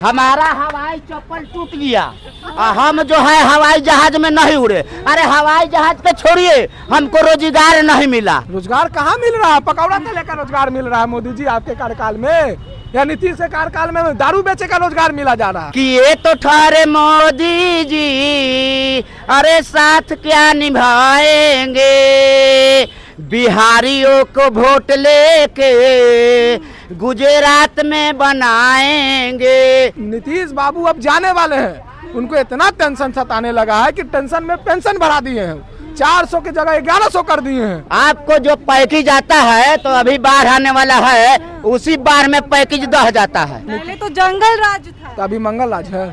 हमारा हवाई चप्पल टूट गया, हम जो है हवाई जहाज में नहीं उड़े। अरे हवाई जहाज पे छोड़िए, हमको रोजगार नहीं मिला। रोजगार कहाँ मिल रहा है? पकौड़ा से लेकर रोजगार मिल रहा है मोदी जी आपके कार्यकाल में, या नीतीश के कार्यकाल में दारू बेचे का रोजगार मिला जा रहा है। कि ये तो ठहरे मोदी जी, अरे साथ क्या निभाएंगे, बिहारियों को वोट लेके गुजरात में बनाएंगे। नीतीश बाबू अब जाने वाले हैं, उनको इतना टेंशन सताने लगा है कि टेंशन में पेंशन बढ़ा दिए हैं, 400 की जगह 1100 कर दिए हैं। आपको जो पैकेज आता है तो अभी बाढ़ आने वाला है, उसी बाढ़ में पैकेज दह जाता है। पहले तो जंगल राज था, तो अभी मंगल राज है,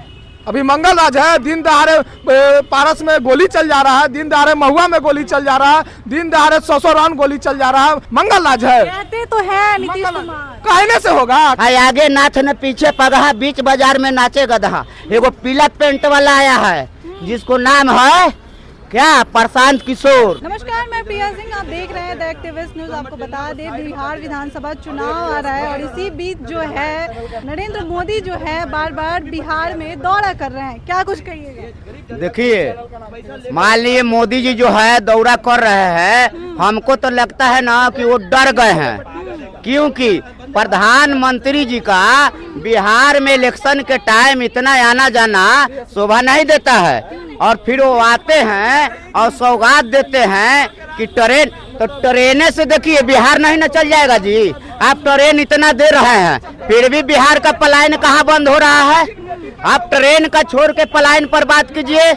अभी मंगल राज है। दिन दहाड़े पारस में गोली चल जा रहा है, दिन दहाड़े महुआ में गोली चल जा रहा है, दिन दहाड़े 100 राउंड गोली चल जा रहा है। मंगल राज है, कहते तो है नीतीश कुमार। कहने से होगा? आगे नाच न पीछे पगहा, बीच बाजार में नाचे गधा। एगो पीला पेंट वाला आया है जिसको नाम है क्या, प्रशांत किशोर। नमस्कार, मैं प्रिया सिंह, आप देख रहे हैं द एक्टिविस्ट न्यूज। आपको बता दें बिहार विधानसभा चुनाव आ रहा है और इसी बीच जो है नरेंद्र मोदी जो है बार बार बिहार में दौरा कर रहे हैं। क्या कुछ कहिएगा? देखिए, मान लीजिए मोदी जी जो है दौरा कर रहे हैं, हमको तो लगता है ना कि वो डर गए हैं, क्योंकि प्रधानमंत्री जी का बिहार में इलेक्शन के टाइम इतना आना जाना शोभा नहीं देता है। और फिर वो आते हैं और सौगात देते हैं कि ट्रेन, तो ट्रेने से देखिए बिहार नहीं न चल जाएगा जी। आप ट्रेन इतना दे रहे हैं, फिर भी बिहार का पलायन कहाँ बंद हो रहा है? आप ट्रेन का छोड़ के पलायन पर बात कीजिए।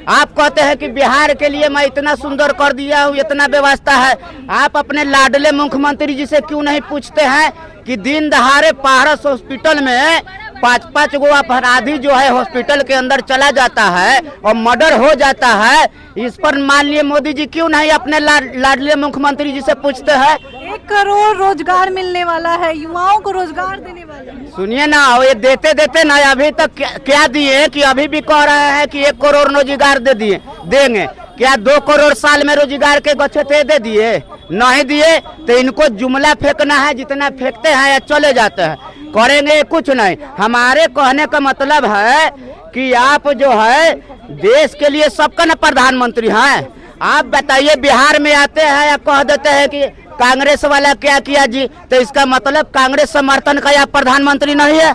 आप कहते हैं कि बिहार के लिए मैं इतना सुंदर कर दिया हूँ, इतना व्यवस्था है। आप अपने लाडले मुख्यमंत्री जी से क्यों नहीं पूछते हैं कि दिन दहाड़े पारस हॉस्पिटल में 5-5 गो अपराधी जो है हॉस्पिटल के अंदर चला जाता है और मर्डर हो जाता है। इस पर माननीय मोदी जी क्यों नहीं अपने लाडले मुख्यमंत्री जी से पूछते हैं? 1 करोड़ रोजगार मिलने वाला है, युवाओं को रोजगार देने वाले हैं। सुनिए ना, ये देते देते ना अभी तक क्या दिए कि अभी भी कह रहे हैं कि 1 करोड़ रोजगार देंगे। क्या 2 करोड़ साल में रोजगार के गच्छते दे दिए? नहीं दिए। तो इनको जुमला फेंकना है, जितना फेंकते हैं या चले जाते हैं, करेंगे कुछ नहीं। हमारे कहने का मतलब है कि आप जो है देश के लिए सबका न प्रधानमंत्री हैं। आप बताइए, बिहार में आते हैं या कह देते हैं कि कांग्रेस वाला क्या किया जी, तो इसका मतलब कांग्रेस समर्थन का या प्रधानमंत्री नहीं है?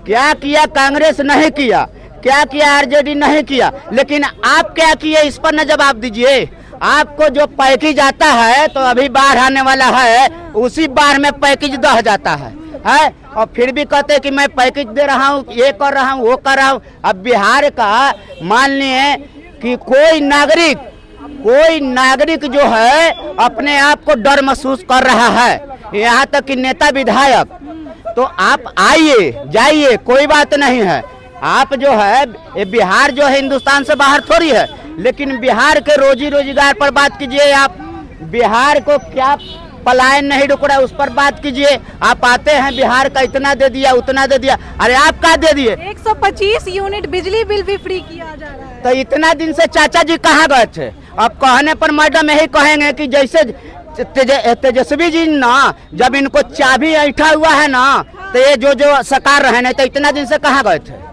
क्या किया? कांग्रेस नहीं किया। क्या किया? आरजेडी नहीं किया। लेकिन आप क्या किए, इस पर न जवाब दीजिए। आपको जो पैकेज आता है तो अभी बाढ़ आने वाला है, उसी बाढ़ में पैकेज दह जाता है और फिर भी कहते हैं कि मैं पैकेज दे रहा हूँ, ये कर रहा हूँ, वो कर रहा हूँ। अब बिहार का मान लिए कि कोई नागरिक जो है अपने आप को डर महसूस कर रहा है, यहाँ तक कि नेता विधायक। तो आप आइए जाइए, कोई बात नहीं है। आप जो है ये बिहार जो है हिंदुस्तान से बाहर थोड़ी है, लेकिन बिहार के रोजी रोजगार पर बात कीजिए। आप बिहार को क्या पलायन नहीं रुक रहा है, उस पर बात कीजिए। आप आते हैं बिहार का इतना दे दिया, उतना दे दिया। अरे आप क्या दे दिए? 125 यूनिट बिजली बिल भी फ्री किया जा रहा है। तो इतना दिन से चाचा जी कहाँ गए थे? अब कहने पर मैडम यही कहेंगे कि जैसे तेजस्वी जी ना, जब इनको चाबी ऐठा हुआ है ना, तो ये जो सकार रहे नहीं, तो इतना दिन से कहाँ गए थे?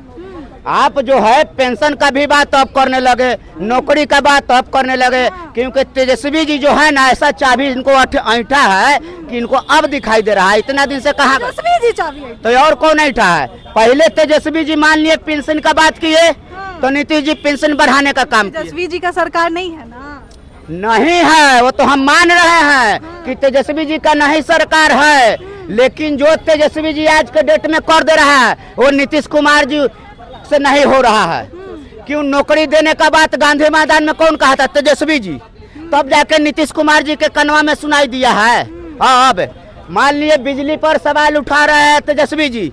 आप जो है पेंशन का भी बात अब करने लगे, नौकरी का बात अब करने लगे, क्योंकि तेजस्वी जी जो है ना ऐसा चाबी इनको ऐठा है कि इनको अब दिखाई दे रहा है। इतना दिन से कहाँ तेजस्वी जी चाबी, तो और कौन ऐठा है? पहले तेजस्वी जी मान लिए पेंशन का बात किए, तो नीतीश जी पेंशन बढ़ाने का काम किए। तेजस्वी जी का सरकार नहीं है ना? नहीं है, वो तो हम मान रहे हैं कि तेजस्वी जी का नहीं सरकार है, लेकिन जो तेजस्वी जी आज के डेट में कर दे रहा है वो नीतीश कुमार जी से नहीं हो रहा है। क्यों? नौकरी देने का बात गांधी मैदान में कौन कहा था? तेजस्वी जी। तब जाके नीतीश कुमार जी के कनवा में सुनाई दिया है। अब मान लिए बिजली पर सवाल उठा रहे हैं तेजस्वी जी,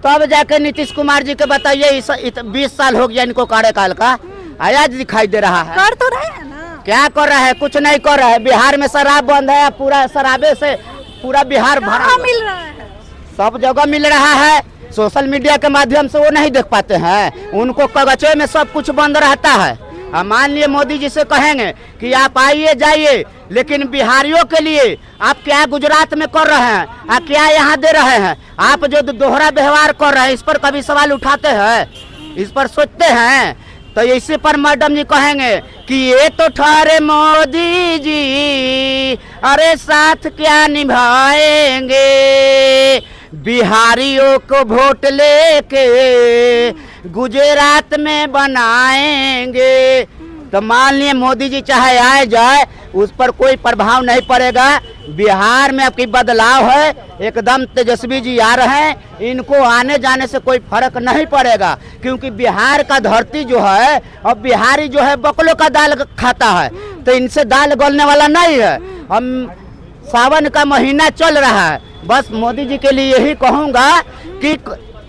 तब जाके नीतीश कुमार जी के बताइए 20 साल हो गया इनको कार्यकाल का, आज दिखाई दे रहा है। कर तो रहे हैं ना? क्या कर रहा है? कुछ नहीं कर रहा है। बिहार में शराब बंद है, पूरा शराबे से पूरा बिहार भरा मिल रहा है, सब जगह मिल रहा है। सोशल मीडिया के माध्यम से वो नहीं देख पाते हैं, उनको कागजों में सब कुछ बंद रहता है। मान लिए मोदी जी से कहेंगे कि आप आइए जाइए, लेकिन बिहारियों के लिए आप क्या गुजरात में कर रहे हैं, आप क्या यहाँ दे रहे हैं? आप जो दोहरा व्यवहार कर रहे हैं, इस पर कभी सवाल उठाते हैं? इस पर सोचते हैं? तो इसी पर मैडम जी कहेंगे कि ये तो ठहरे मोदी जी, अरे साथ क्या निभाएंगे, बिहारियों को वोट लेके गुजरात में बनाएंगे। तो मान लिए मोदी जी चाहे आए जाए, उस पर कोई प्रभाव नहीं पड़ेगा। बिहार में आपकी बदलाव है, एकदम तेजस्वी जी आ रहे हैं, इनको आने जाने से कोई फर्क नहीं पड़ेगा, क्योंकि बिहार का धरती जो है, अब बिहारी जो है बकलों का दाल खाता है, तो इनसे दाल गलने वाला नहीं है। हम सावन का महीना चल रहा है, बस मोदी जी के लिए यही कहूँगा कि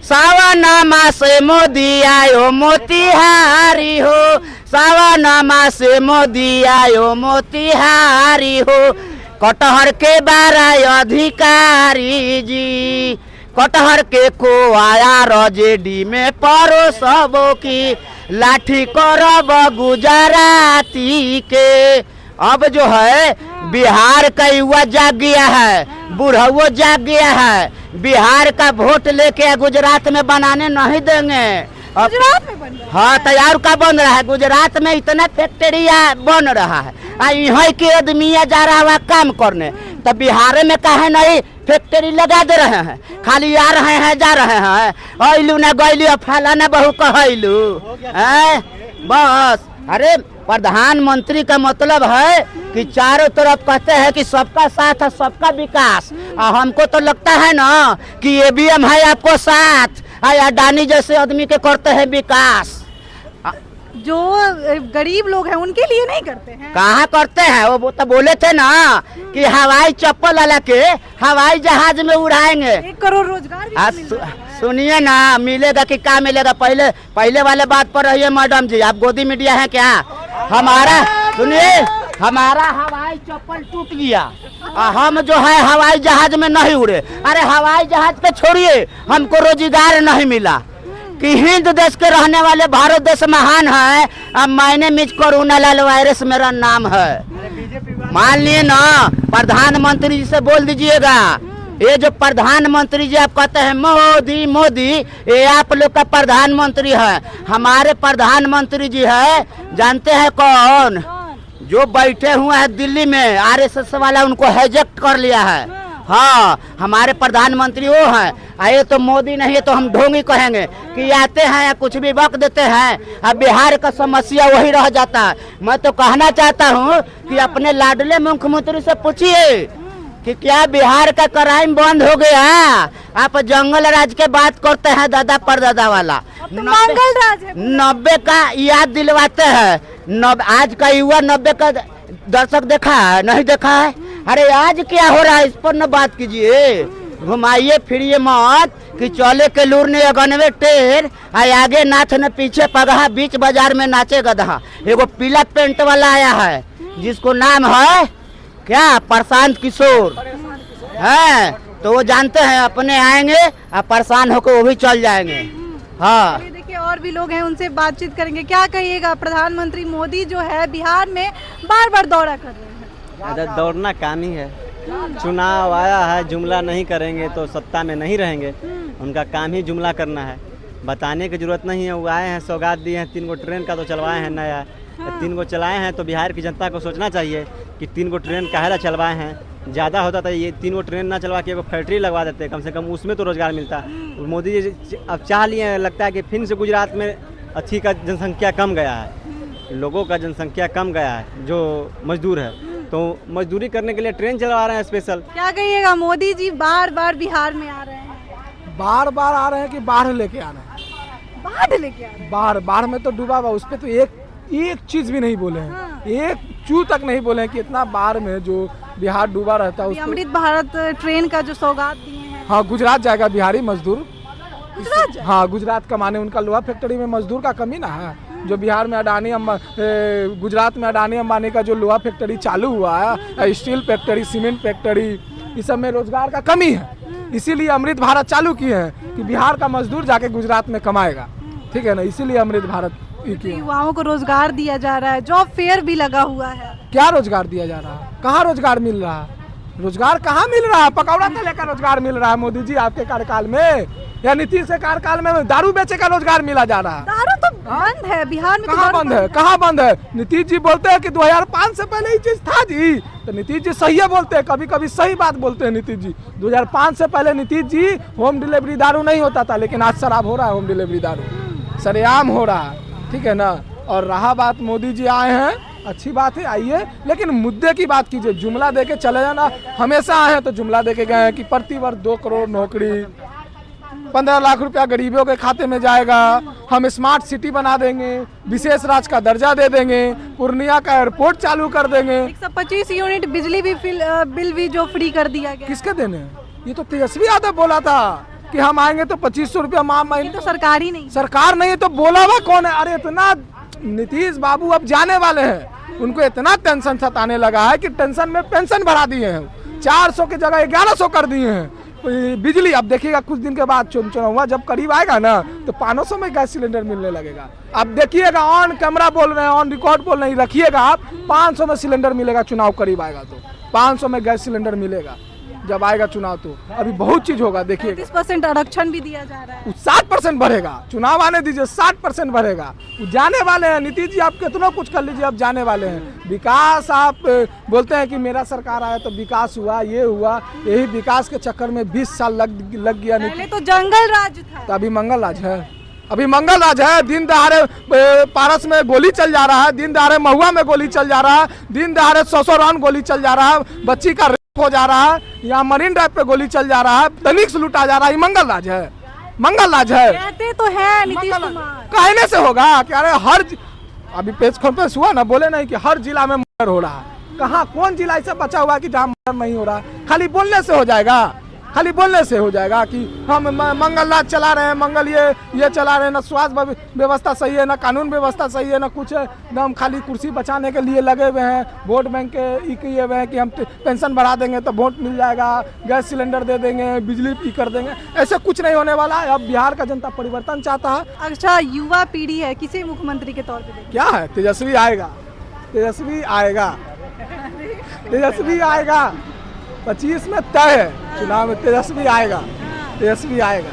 सावनमा से मोदी आयो मोतिहारी हो, सावनमा से मोदी आयो मोतिहारी हो, कटहर के बारह अधिकारी जी, कटहर के को आया रजेडी में परो सबो की, लाठी करब गुजराती के। अब जो है बिहार का युवा जाग गया है, बुढ़ाओ जाग गया है, बिहार का वोट लेके गुजरात में बनाने नहीं देंगे। गुजरात में बन रहा है? हाँ, तैयार का बन रहा है। गुजरात में इतना फैक्ट्रिया बन रहा है, यहाँ के आदमिया जा रहा है काम करने, तो बिहार में काहे नहीं फैक्ट्री लगा दे रहे हैं? खाली आ रहे हैं जा रहे हैं, अइलू न गइलू फलाना बहू कहलू बस। अरे प्रधानमंत्री का मतलब है कि चारों तरफ कहते हैं कि सबका साथ है सबका विकास। हमको तो लगता है ना कि ABM है आपको साथ, अडानी जैसे आदमी के करते हैं विकास। जो गरीब लोग हैं उनके लिए नहीं करते हैं। कहाँ करते हैं? वो तो बोले थे ना कि हवाई चप्पल वाला के हवाई जहाज में उड़ाएंगे। 1 करोड़ रोजगार भी मिल रहा है। सुनिए ना, मिलेगा कि क्या मिलेगा? पहले वाले बात पर रहिए मैडम जी, आप गोदी मीडिया है क्या? हमारा सुनिए, हमारा हवाई चप्पल टूट गया, हम जो है हवाई जहाज में नहीं उड़े। अरे हवाई जहाज पे छोड़िए, हमको रोजगार नहीं मिला कि हिंद देश के रहने वाले भारत देश महान है। अब मैंने मिस कोरोना लाल वायरस मेरा नाम है। मान लिए ना, प्रधानमंत्री जी से बोल दीजिएगा, ये जो प्रधानमंत्री जी आप कहते हैं मोदी मोदी, ये आप लोग का प्रधानमंत्री है। हमारे प्रधानमंत्री जी है जानते हैं कौन? जो बैठे हुए हैं दिल्ली में, RSS वाला उनको हाईजैक कर लिया है। हाँ, हमारे प्रधानमंत्री वो हैं। आए तो मोदी नहीं है तो हम ढोंगी कहेंगे कि आते हैं या कुछ भी वक्त देते हैं। अब बिहार का समस्या वही रह जाता है। मैं तो कहना चाहता हूँ कि अपने लाडले मुख्यमंत्री से पूछिए कि क्या बिहार का क्राइम बंद हो गया? आप जंगल राज के बात करते हैं, दादा परदादा वाला। तो मंगल राज है। 90 का याद दिलवाते हैं। आज का युवा 90 का दर्शक देखा है नहीं देखा है? अरे आज क्या हो रहा है, इस पर न बात कीजिए। घुमाइए फिरिए मत कि चले के लूर ने अगनवे टेर, आगे नाथ न पीछे पगहा, बीच बाजार में नाचे गधा। एगो पीला पेंट वाला आया है जिसको नाम है क्या, प्रशांत किशोर है। तो वो जानते हैं अपने आएंगे और परेशान होकर वो भी चल जाएंगे। हाँ, देखिए और भी लोग हैं, उनसे बातचीत करेंगे। क्या कहिएगा, प्रधानमंत्री मोदी जो है बिहार में बार बार दौरा कर रहे हैं? दौड़ना काम ही है। चुनाव आया है, जुमला नहीं करेंगे तो सत्ता में नहीं रहेंगे। उनका काम ही जुमला करना है, बताने की जरूरत नहीं है। वो आए हैं, सौगात दिए हैं, 3 गो ट्रेन का तो चलवाए हैं नया। 3 गो चलाए हैं तो बिहार की जनता को सोचना चाहिए कि 3 गो ट्रेन काहे चलवाए हैं। ज़्यादा होता था ये 3 गो ट्रेन ना चलवा के एगो फैक्ट्री लगवा देते, कम से कम उसमें तो रोज़गार मिलता। मोदी जी अब चाह लिए, लगता है कि फिर से गुजरात में अच्छी का जनसंख्या कम गया है, लोगों का जनसंख्या कम गया है, जो मजदूर है, तो मजदूरी करने के लिए ट्रेन चलवा रहे हैं स्पेशल। क्या कहिएगा, मोदी जी बार बार बिहार में आ रहे हैं? बार बार आ रहे हैं कि बाढ़ लेके आ रहे हैं? बाढ़ लेके आ रहे हैं। बाढ़ में तो डूबा हुआ, उस पर तो एक चीज भी नहीं बोले हैं। हाँ। एक चू तक नहीं बोले हैं कि इतना बाढ़ में जो बिहार डूबा रहता है। अमृत भारत ट्रेन का जो सौगात दिए हैं। हाँ, गुजरात जाएगा बिहारी मजदूर। गुजरात जाएगा? हाँ, गुजरात कमाने। उनका लोहा फैक्ट्री में मजदूर का कमी ना है। जो बिहार में गुजरात में अडानी अंबानी का जो लोहा फैक्ट्री चालू हुआ है, स्टील फैक्ट्री, सीमेंट फैक्ट्री, इस सब में रोजगार का कमी है। इसीलिए अमृत भारत चालू किए हैं कि बिहार का मजदूर जाके गुजरात में कमाएगा। ठीक है ना, इसीलिए अमृत भारत युवाओं को रोजगार दिया जा रहा है, जॉब फेयर भी लगा हुआ है। क्या रोजगार दिया जा रहा है? कहाँ रोजगार मिल रहा है? रोजगार कहाँ मिल रहा है? पकौड़ा तले का रोजगार मिल रहा है मोदी जी आपके कार्यकाल में, या नीतीश के कार्यकाल में दारू बेचे का रोजगार मिला जा रहा है? दारू तो बंद है बिहार में, तो कहाँ दारू बंद है? कहाँ बंद है? नीतीश जी बोलते हैं कि 2005 से पहले ये चीज था जी, तो नीतीश जी सही है बोलते हैं, कभी कभी सही बात बोलते हैं नीतीश जी। 2005 से पहले नीतीश जी होम डिलीवरी दारू नहीं होता था, लेकिन आज शराब हो रहा है, होम डिलीवरी दारू सरेआम हो रहा है, ठीक है ना। और रहा बात मोदी जी आए हैं, अच्छी बात है, आइए, लेकिन मुद्दे की बात कीजिए। जुमला दे के चले जाना, हमेशा आए हैं तो जुमला दे के गए हैं कि प्रति वर्ष 2 करोड़ नौकरी, 15 लाख रुपया गरीबों के खाते में जाएगा, हम स्मार्ट सिटी बना देंगे, विशेष राज्य का दर्जा दे देंगे, पूर्णिया का एयरपोर्ट चालू कर देंगे। 125 यूनिट बिजली भी बिल भी जो फ्री कर दिया गया। किसके देने? ये तो तेजस्वी यादव बोला था कि हम आएंगे तो 2500 रुपया माह ये महीने। तो सरकार ही नहीं, सरकार नहीं है तो बोला हुआ कौन है? अरे इतना नीतीश बाबू अब जाने वाले हैं, उनको इतना टेंशन सताने लगा है कि टेंशन में पेंशन बढ़ा दिए हैं, 400 की जगह 1100 कर दिए हैं। बिजली अब देखिएगा कुछ दिन के बाद चुनाव जब करीब आएगा ना तो 500 में गैस सिलेंडर मिलने लगेगा। अब देखिएगा, ऑन कैमरा बोल रहे हैं, ऑन रिकॉर्ड बोल रहे हैं, रखिएगा आप, 500 में सिलेंडर मिलेगा। चुनाव करीब आएगा तो 500 में गैस सिलेंडर मिलेगा जब आएगा चुनाव। तो अभी बहुत चीज होगा, देखिए 30% आरक्षण भी दिया जा रहा है। 60% बढ़ेगा, चुनाव आने दीजिए, 60% बढ़ेगा। जाने वाले हैं नीतीश जी, आप कितना कुछ कर लीजिए, अब जाने वाले हैं। विकास आप बोलते हैं कि मेरा सरकार आया तो विकास हुआ, ये हुआ, यही विकास के चक्कर में 20 साल लग गया। पहले तो जंगल राज था, तो अभी मंगल राज है, अभी मंगल राज है। दिन दहाड़े पारस में गोली चल जा रहा है, दिन दहाड़े महुआ में गोली चल जा रहा है, दिन दहाड़े 100 राउंड गोली चल जा रहा है, बच्ची का हो जा रहा है, यहाँ मरीन ड्राइव पे गोली चल जा रहा है, तनिक से लूटा जा रहा है। ये मंगल राज है, मंगल राज है। कहते तो है नीतीश कुमार, कहने से होगा क्या? अभी प्रेस कॉन्फ्रेंस हुआ ना, बोले नहीं कि हर जिला में मर्डर हो रहा है। कहाँ कौन जिला ऐसा बचा हुआ कि जहाँ मर्डर नहीं हो रहा? खाली बोलने से हो जाएगा, खाली बोलने से हो जाएगा कि हम मंगल राज चला रहे हैं, मंगल ये चला रहे हैं, ना स्वास्थ्य व्यवस्था सही है, ना कानून व्यवस्था सही है, ना कुछ है, ना हम खाली कुर्सी बचाने के लिए लगे हुए हैं, वोट बैंक के किए हुए हैं कि हम पेंशन बढ़ा देंगे तो वोट मिल जाएगा, गैस सिलेंडर दे देंगे, बिजली फ्री कर देंगे। ऐसे कुछ नहीं होने वाला है। अब बिहार का जनता परिवर्तन चाहता है। अच्छा, युवा पीढ़ी है, किसे मुख्यमंत्री के तौर पे क्या है? तेजस्वी आएगा, तेजस्वी आएगा, तेजस्वी आएगा। 25 में तय है, चुनाव में तेजस्वी आएगा, तेजस्वी आएगा।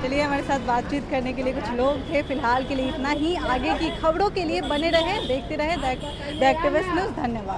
चलिए, हमारे साथ बातचीत करने के लिए कुछ लोग थे। फिलहाल के लिए इतना ही। आगे की खबरों के लिए बने रहें, देखते रहें द एक्टिविस्ट न्यूज़। धन्यवाद।